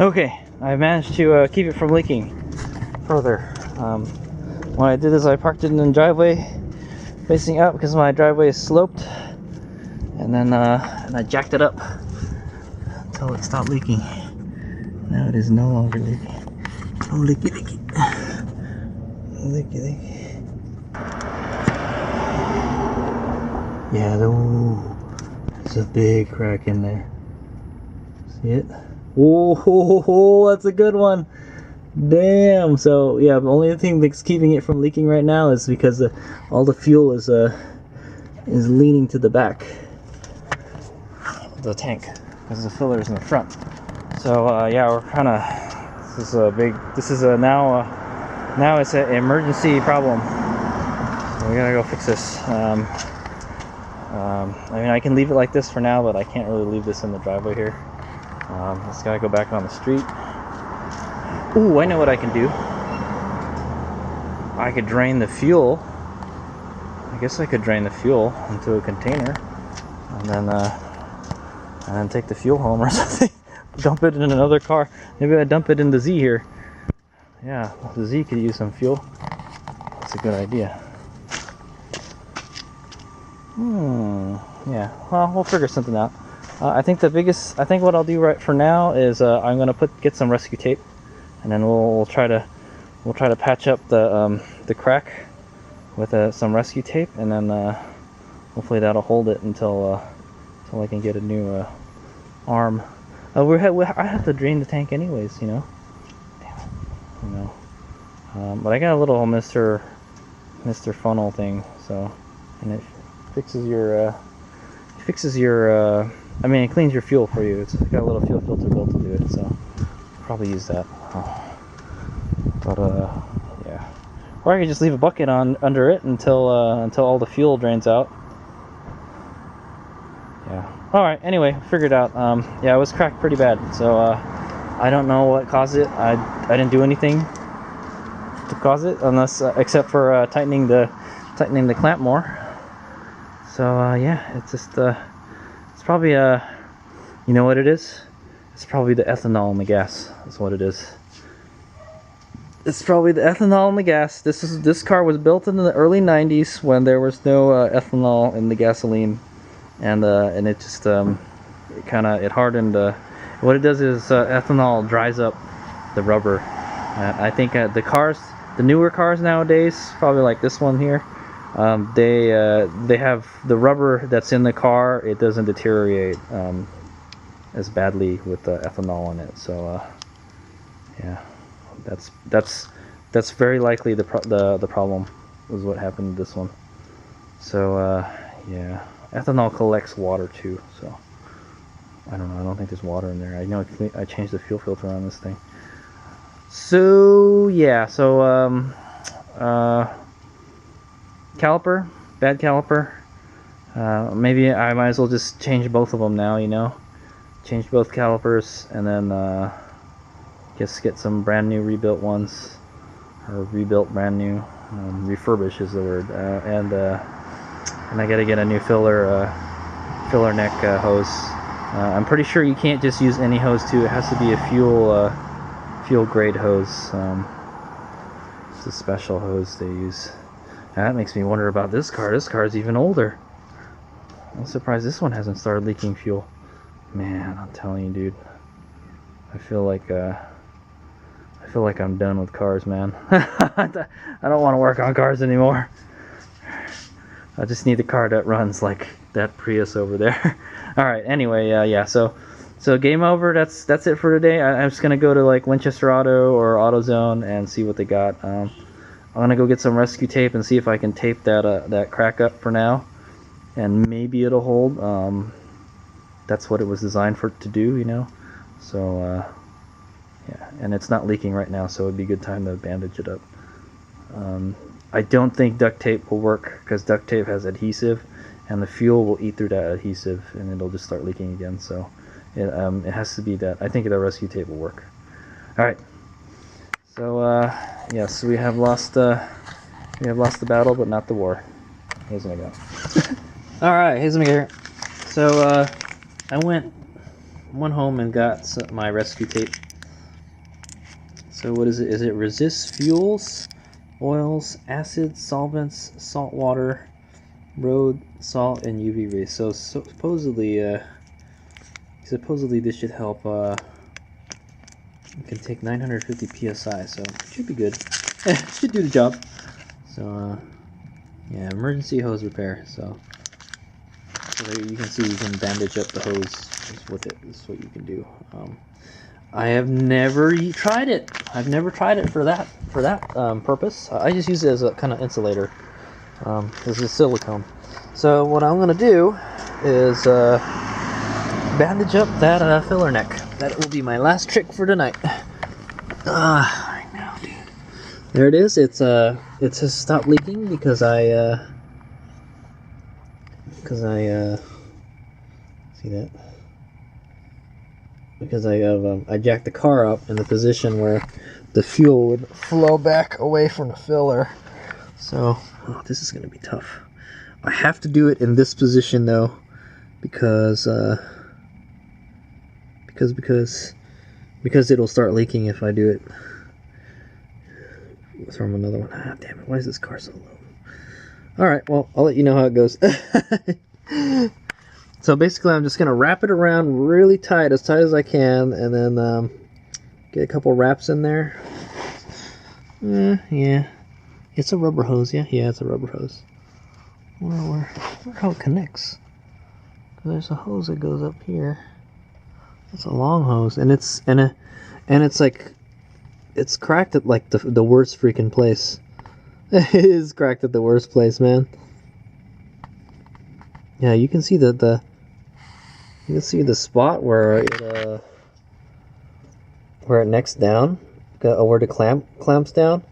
Okay, I managed to keep it from leaking further. What I did is I parked it in the driveway facing up because my driveway is sloped, and then and I jacked it up until it stopped leaking. Now it is no longer leaking. Oh, leaky, leaky. Leaky, leaky. Yeah, there's a big crack in there. See it? Whoa, that's a good one. Damn. So yeah, the only thing that's keeping it from leaking right now is because all the fuel is leaning to the back of the tank because the filler is in the front. So yeah, we're kind of, this is now it's an emergency problem. So we gotta go fix this. I mean, I can leave it like this for now, but I can't really leave this in the driveway here. Just gotta go back on the street. Ooh, I know what I can do. I could drain the fuel. I guess I could drain the fuel into a container, and then take the fuel home or something. Dump it in another car. Maybe I dump it in the Z here. Yeah, the Z could use some fuel. That's a good idea. Yeah. Well, we'll figure something out. I think what I'll do right for now is I'm gonna get some rescue tape, and then we'll try to patch up the crack with some rescue tape, and then hopefully that'll hold it until I can get a new arm. I have to drain the tank anyways, you know. Damn it, you know. But I got a little Mr. Funnel thing, so, and it fixes your I mean, it cleans your fuel for you. It's got a little fuel filter built into it, so I'll probably use that. But yeah, or I could just leave a bucket under it until all the fuel drains out. Yeah. All right. Anyway, figured out. Yeah, it was cracked pretty bad. So I don't know what caused it. I didn't do anything to cause it, unless except for tightening the clamp more. So yeah, it's just it's probably you know what it is? It's probably the ethanol in the gas. That's what it is. It's probably the ethanol in the gas. This car was built in the early 90s when there was no ethanol in the gasoline, and it just it hardened. What it does is ethanol dries up the rubber. I think the newer cars nowadays, probably like this one here, they have the rubber that's in the car. It doesn't deteriorate as badly with the ethanol in it. So yeah, that's very likely the problem was what happened to this one. So yeah, ethanol collects water too. So I don't know. I don't think there's water in there. I know I changed the fuel filter on this thing. So yeah, so caliper, bad caliper. Maybe I might as well just change both of them now, you know. Change both calipers, and then just get some brand new rebuilt ones, or rebuilt brand new. Refurbish is the word. And I gotta get a new filler neck hose. I'm pretty sure you can't just use any hose too. It has to be a fuel grade hose. It's a special hose they use. And that makes me wonder about this car. This car is even older. I'm surprised this one hasn't started leaking fuel. Man, I'm telling you, dude. I feel like I'm done with cars, man. I don't want to work on cars anymore. I just need a car that runs like that Prius over there. All right. Anyway, yeah. So game over. That's it for today. I'm just gonna go to like Winchester Auto or AutoZone and see what they got. I'm gonna go get some rescue tape and see if I can tape that crack up for now, and maybe it'll hold. That's what it was designed to do, you know. So yeah, and it's not leaking right now, so it'd be a good time to bandage it up. I don't think duct tape will work because duct tape has adhesive, and the fuel will eat through that adhesive, and it'll just start leaking again. So it has to be that. I think the rescue tape will work. All right. So yes, we have lost the battle, but not the war. Here's what I got. All right, here's what I got. So I went home and got my rescue tape. So what is it? Is it resists fuels, oils, acids, solvents, salt water, road, salt, and UV rays. So supposedly this should help. It can take 950 psi, so it should be good. Should do the job. So yeah, emergency hose repair. So there you can see you can bandage up the hose with it. This is what you can do. I have never tried it. I've never tried it for that purpose. I just use it as a kind of insulator. This is silicone. So what I'm gonna do is bandage up that filler neck. That will be my last trick for tonight. Right now, dude. There it is. It has stopped leaking because I see that. Because I jacked the car up in the position where the fuel would flow back away from the filler. So this is going to be tough. I have to do it in this position though, because it'll start leaking if I do it. Let's throw him another one. Ah, damn it! Why is this car so low? All right, well I'll let you know how it goes. So basically I'm just going to wrap it around really tight as I can, and then get a couple wraps in there. Yeah. It's a rubber hose, yeah? Yeah, it's a rubber hose. I wonder how it connects. There's a hose that goes up here. It's a long hose, and it's like, it's cracked at like the worst freaking place. It is cracked at the worst place, man. Yeah, you can see you can see the spot where it necks down, where the clamps down.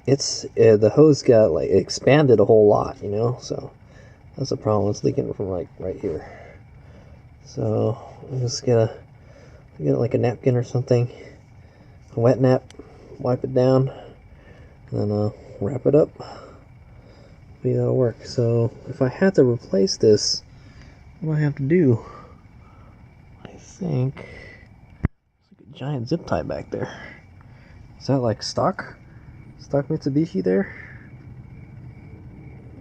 It's the hose got like expanded a whole lot, you know. So that's the problem. It's leaking from like right here. So I'm just gonna get like a napkin or something, a wet nap, wipe it down, and then wrap it up. Maybe that'll work. So if I had to replace this, what do I have to do? I think it's like a giant zip tie back there. Is that like stock Mitsubishi there?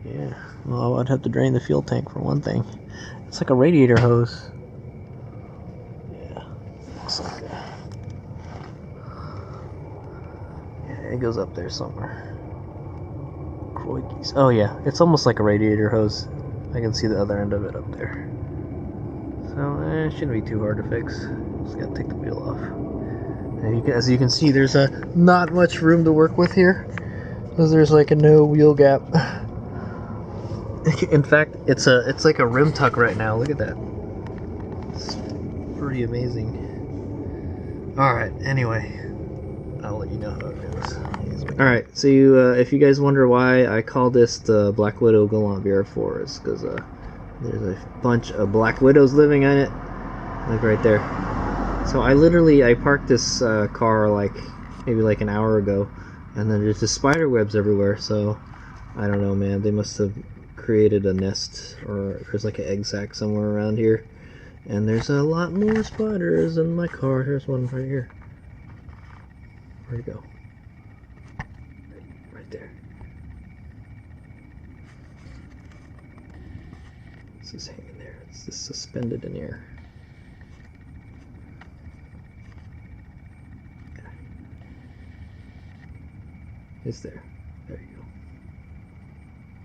Yeah. Well, I'd have to drain the fuel tank for one thing. It's like a radiator hose. Yeah. Looks like yeah, it goes up there somewhere. Crikey's. Oh yeah, it's almost like a radiator hose. I can see the other end of it up there. So it shouldn't be too hard to fix. Just gotta take the wheel off. And as you can see, there's not much room to work with here, because there's like a no wheel gap. In fact, it's like a rim tuck right now. Look at that. It's pretty amazing. All right. Anyway, I'll let you know how it goes. All right. So if you guys wonder why I call this the Black Widow Galant VR4, it's because there's a bunch of Black Widows living in it. Like right there. So I parked this car maybe like an hour ago, and then there's just spider webs everywhere. So I don't know, man. They must have created a nest, or there's like an egg sac somewhere around here, and there's a lot more spiders in my car. Here's one right here. Where'd it go? Right there. This is hanging there. It's just suspended in air. It's there. There you go.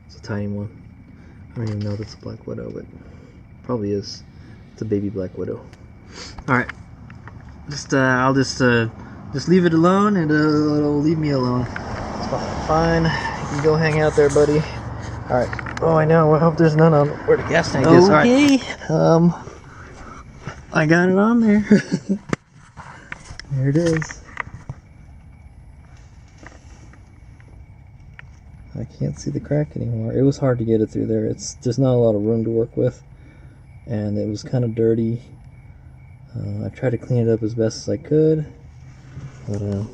It's a tiny one. I don't even know if it's a Black Widow, but probably is. It's a baby Black Widow. Alright. I'll just leave it alone, and it'll leave me alone. It's fine. You can go hang out there, buddy. Alright. Oh, I know. I hope there's none on where the gas tank is. Okay. Alright. I got it on there. There it is. I can't see the crack anymore. It was hard to get it through there. There's not a lot of room to work with, and it was kind of dirty. I tried to clean it up as best as I could, but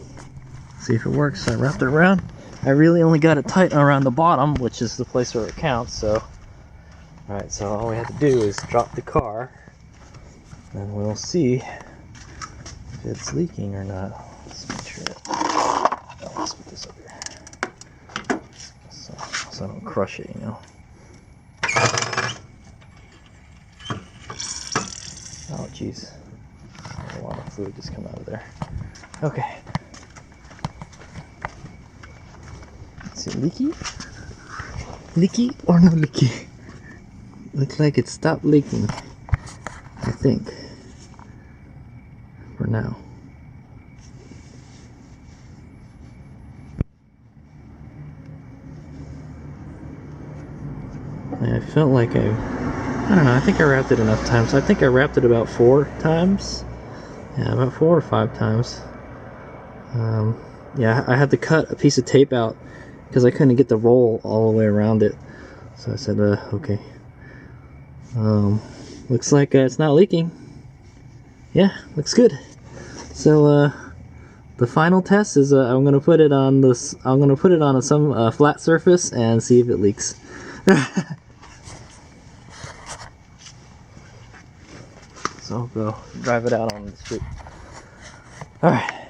see if it works. I wrapped it around. I really only got it tight around the bottom, which is the place where it counts. So, all right. So all we have to do is drop the car, and we'll see if it's leaking or not. Let's make sure that, oh, let's put this up here so I don't crush it, you know. Oh jeez, a lot of fluid just come out of there. Okay. Is it leaky? Leaky or no leaky? Looks like it stopped leaking, I think, for now. I felt like I don't know, I think I wrapped it enough times. I think I wrapped it about 4 times. Yeah, about 4 or 5 times. Yeah, I had to cut a piece of tape out because I couldn't get the roll all the way around it. So I said, okay. Looks like it's not leaking. Yeah, looks good. So the final test is I'm gonna put it on this. I'm gonna put it on some flat surface and see if it leaks. So I'll go drive it out on the street. All right.